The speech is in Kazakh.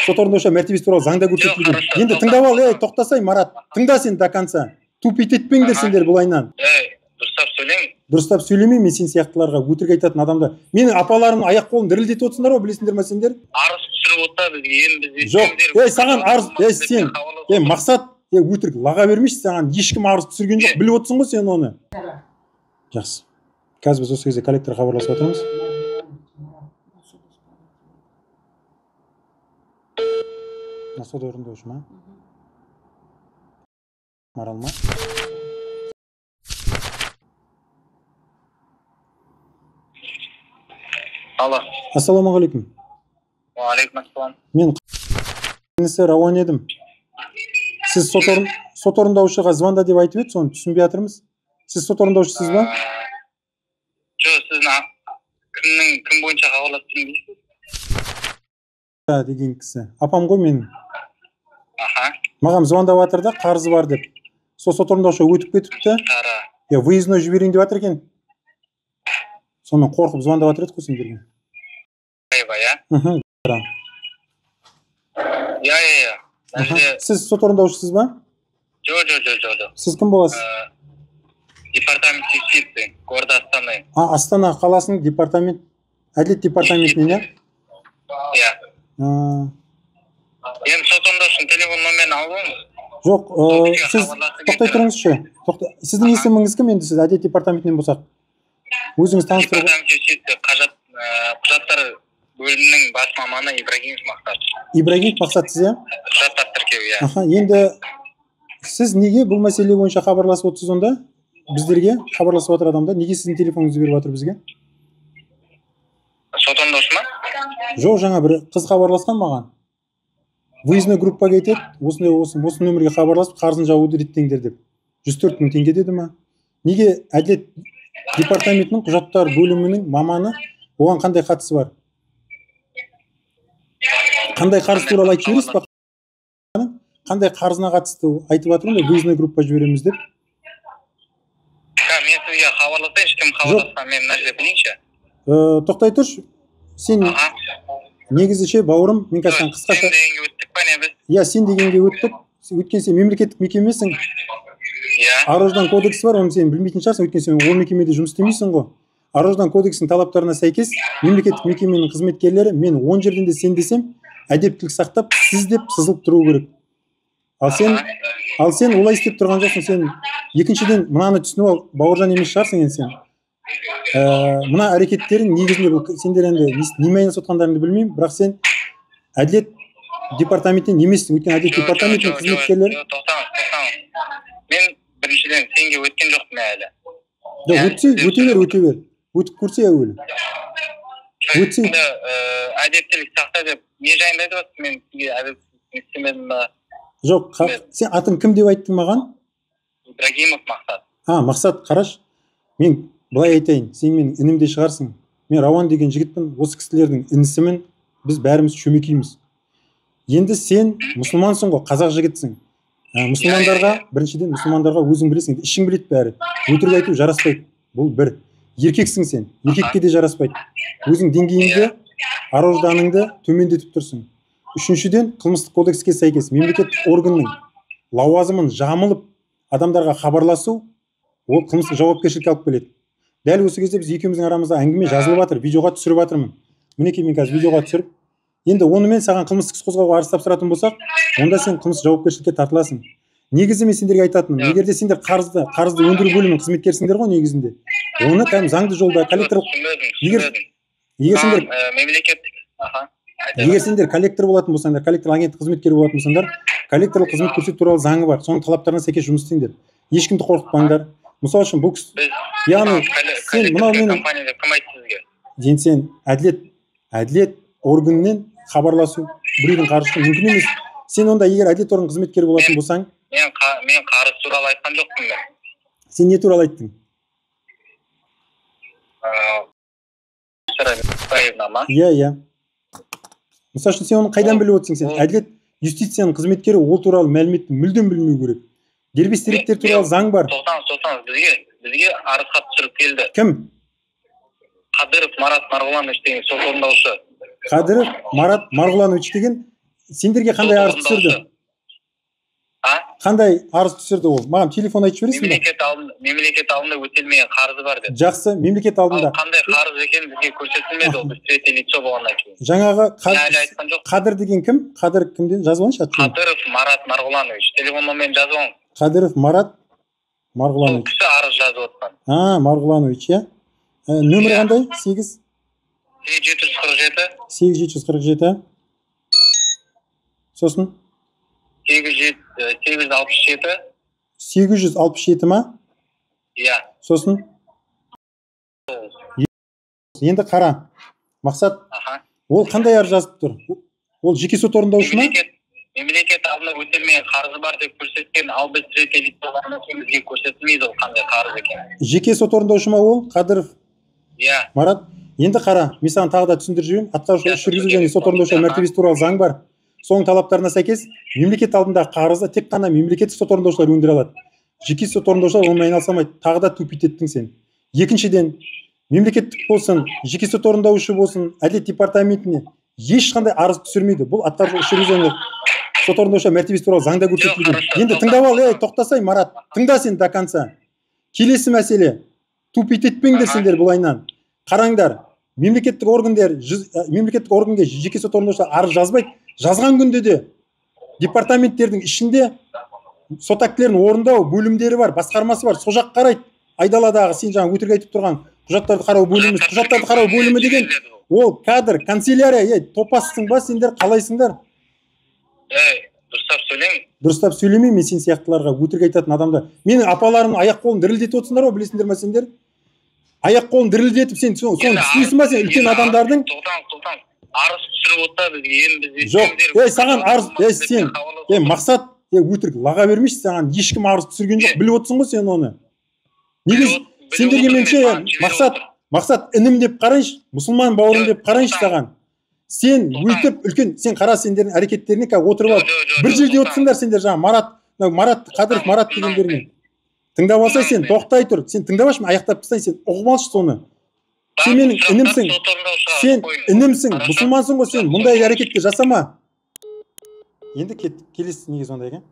сот орындаушы мәртебесі туралы заңда көрсетілген. Енді тыңдап ал, тоқтасай Марат. Тыңда сен до конца. Тупит етпеңдер сендер бұлайынан. Дұрыстап сөйлеймін. Дұрыстап сөйлемей, мен сен сияқтыларға өтірік айтатын адамды. Менің апаларым аяқ қолын дірілдетіп отырсыңдар ғой, білесіңдер ме сендер? Арыз түсіріп отыр бізге, енді біз жоқ, саған арыз, сен, мақсат, өтірік лаға бермейші, саған ешкім арыз түсірген жоқ, біліп отырсың ғой сен оны. Жақсы. Қазір біз осы кезде коллектор хабарласып отырмыз. Сот орындаушы ма? Марал ма? Алло. Ассалаумағалейкум. Уағалейкум ассалам. Мен Рауан едім. Сіз сот орындаушыға звонда деп айтып еді, соны түсінбей жатырмыз. Сіз сот орындаушысыз ба? Жоқ, сіз кім бойынша хабарласып тұрсыз? Деген кісі. Апам ғой менің. Аха. Маған звондап жатыр да, қарызы бар деп. Сот орындаушы өтіп кетіпті. Выездной жіберейін деп жатыр екен. Сонымен қорқып звондап жатыр еді ғой сендерге. Сіз сот орындаушысыз ба? Жоқ. Сіз кім боласыз? Департамент юстиции, города Астана. Астана қаласының департамент, әділет департаментінен, иә? Енді сот орындаушының телефон номерін алыңыз. Жоқ, сіз тоқтай тұрыңызшы. Сіздің есіміңіз кім енді, сіз әділет департаментінен болсақ? Өзіңіз таныстырып. Департамент юстиции, құжаттар бөлімінің бас маманы Ибрагимов Мақсат. Ибрагимов Мақсат сіз, құжаттар тіркеу, иә? Енді сіз неге бұл мәселе бойынша хабарласып отырсыз онда? Біздерге хабарласып отыр адамда. Неге сіздің телефоныңызды беріп жатыр бізге? Сот орындаушы ма? Жоқ, жаңа бір қыз хабарласқан маған. Выездной группаға кетеді, осы нөмірге хабарласып, қарызын жабуды реттеңдер деп. 104 мың теңге деді ма? Неге әділет департаментінің құжаттар бөлімінің маманы оған қандай қатысы бар? Қандай қарыз туралы айтып жібересіз ба? Қандай қарызына қатысты айтып жатыр ғой, выездной группа жібереміз деп. Мен сізге хабарласайыншы, кім хабарласқан, мен мына жерде білейінші. Тоқтай тұршы, сен негізіше бауырым, мен қазір қысқаша. Сен дегенге өттік па не біз? Иә, сен дегенге өттік. Өткен сен мемлекеттік мекемесің. Иә. Ар-ождан кодексі бар, оны сен білмейтін шығарсың, өткен сен ол мекемеде жұмыс істемейсің ғой. Ар-ождан кодексінің талаптарына сәйкес мемлекеттік мекеменің қызметкерлері мен 10 жерден де сен десем, әдептілік сақтап, сіз деп сызылып тұру керек. Ал сен олай істеп тұрған жоқсың, сен екіншіден мынаны түсініп ал, Бауыржан емес шығарсың енді сен. Мына әрекеттерің негізінде бұл сендер енді неме айналысып отқандарыңды білмеймін, бірақ сен әділет департаментінен емессің, өйткені әділет департаментінің қызметкерлері. Тоқтаңыз. Мен біріншіден сенге өткен жоқпын әлі. Өте бер. Өтіп көрсе әуелі. Өтсе. Әдептілік сақта деп не жайында айтып жатсың, мен сізге әдептілік істемедім ба? Жоқ, сен атың кім деп айттың маған? Ибрагимов Мақсат. Мақсат, қараш. Мен былай айтайын, сен менің інімде шығарсың. Мен Рауан деген жігітпін, осы кісілердің інісімін, біз бәріміз шөмекейміз. Енді сен мұсылмансың ғой, қазақ жігітсің. Біріншіден мұсылмандарға өзің білесің, ішің білет бәрі. Өтірік айту жараспайды. Бұл бір. Еркексің сен, еркекке де жараспайды. Өзің деңгейіңді, ар-ожданыңды төмендетіп тұрсың. Үшіншіден, қылмыстық кодекске сәйкес мемлекеттік органның лауазымын жамылып адамдарға хабарласу, ол қылмыстық жауапкершілікке алып келеді. Дәл осы кезде біз екеуміздің арамызда әңгіме жазылып жатыр, видеоға түсіріп жатырмын. Мінекей мен қазір видеоға түсіріп, енді онымен саған қылмыстық іс қозғауға арыз тапсыратын болсақ, онда сен қылмыстық жауапкершілікке тартыласың. Негізі мен сендерге айтатыным, егер де сендер қарызды өндіру бөлімінің қызметкерсіңдер ғой негізінде. Оны кәдімгі заңды жолда коллекторлық егер сендер коллектор болатын болсаңдар, коллектор агенттік қызметкері болатын болсаңдар, коллекторлық қызмет көрсету туралы заңы бар. Соның талаптарына сәйкес жұмыс істеңдер. Ешкімді қорқытпаңдар. Мысалы үшін бұл яғни сен мынау менің енді сен әділет органынан хабарласу біреудің қаржысы мүмкін емес. Сен онда егер әділет орган қызметкері болатын болсаң, мен қарыз туралы айтқан жоқпын мен. Сен не туралы айттың? Иә. Мысалы үшін сен оны қайдан біліп отырсың сен? Әділет юстицияның қызметкері ол туралы мәліметті мүлдем білмеу керек. Дербес деректер туралы заң бар. Тоқтаңыз, бізге арыз хат түсіріп келді. Кім? Қадыров Марат Марғұланович деген сот орындаушы. Қадыров Марат Марғұланович деген Сендерге қандай арыз түсірді? Қандай арыз түсірді ол? Маған телефон айтып жібересің бе? Мемлекет алдында өтелмеген қарызы бар деп. Жақсы, мемлекет алдында. Қандай қарыз екенін бізге көрсетілмеді, ол біз третий лицо болғаннан кейін. Жаңағы Қадыр деген кім? Қадыр кімден жазып алайыншы атын? Қадыров Марат Марғұланович. Телефон номерін жазып алыңыз. Қадыров Марат Марғұланович. Сол кісі арыз жазып отқан. Марғұланович, иә. Нөмірі қандай? 8 747 8747. Сосын 867 867 ма? Иә. Сосын енді қара. Мақсат, ол қандай арыз жазып тұр? Ол жеке сот орындаушы ма? Мемлекет алдында өтелмеген қарызы бар деп көрсеткен, ал біз третий лицо болғаннан кейін бізге көрсетілмейді ол қандай қарыз екенін. Жеке сот орындаушы ма ол? Қадыров Иә. Марат, енді қара, мен саған тағы да түсіндіріп жіберейін. Атқарушы іс жүргізу және сот орындаушы мәртебесі туралы заң бар. Соның талаптарына сәйкес мемлекет алдындағы қарызды тек қана мемлекеттік сот орындаушылар өндіре алады. Жеке сот орындаушылар онымен айналыса алмайды. Тағы да тупит еттің сен. Екіншіден, мемлекеттік болсын, жеке сот орындаушы болсын, әділет департаментіне ешқандай арыз түсірмейді. Бұл атқарушы іс жүргізу және сот орындаушы мәртебесі туралы заңда көрсетілген. Енді тыңдап ал, тоқтасай Марат. Тыңда сен до конца. Келесі мәселе. Тупит етпеңдер сендер бұлайынан. Қараңдар. Мемлекеттік органға жеке сот орындаушылар арыз жазбайды. Жазған күнде де департаменттердің ішінде сот актілерін орындау бөлімдері бар, басқармасы бар. Сол жақ қарайды. Айдаладағы сен жаңа өтірік айтып тұрған құжаттарды қарау бөлімі. Құжаттарды қарау бөлімі деген ол кадр, канцелярия. Топассың ба сендер, қалайсыңдар? Дұрыстап сөйлең. Дұрыстап сөйлемей, мен сен сияқтыларға өтірік айтатын адамды. Менің апаларымның аяқ қолын дірілдетіп отырсыңдар ғой, білесіңдер ме сендер? Аяқ қолын дірілдетіп сен соны түсінесің ба сен үлкен адамдардың? Тоқтан. Арыз түсіріп отта бізге енді жоқ, саған арыз, сен, мақсат, өтірік лаға бермейші, саған ешкім арыз түсірген жоқ, біліп отырсың ғой сен оны. Неге сендерге менше, мақсат інім деп қарайыншы, мұсылман бауырым деп қарайыншы саған. Сен өйтіп үлкен, сен қара сендердің әрекеттеріне отырып алып, бір жерде отырсыңдар сендер жаңа Марат, Қадыров Марат дегендеріне. Тыңдап алсай сен, тоқтай тұр. Сен тыңдап алшы, аяқтап тастайын, сен ұғып алшы соны. Сен менің інімсің, сен інімсің, мұсылмансың ғой сен, мұндай әрекетті жасама. Енді келесі неге сондай екен?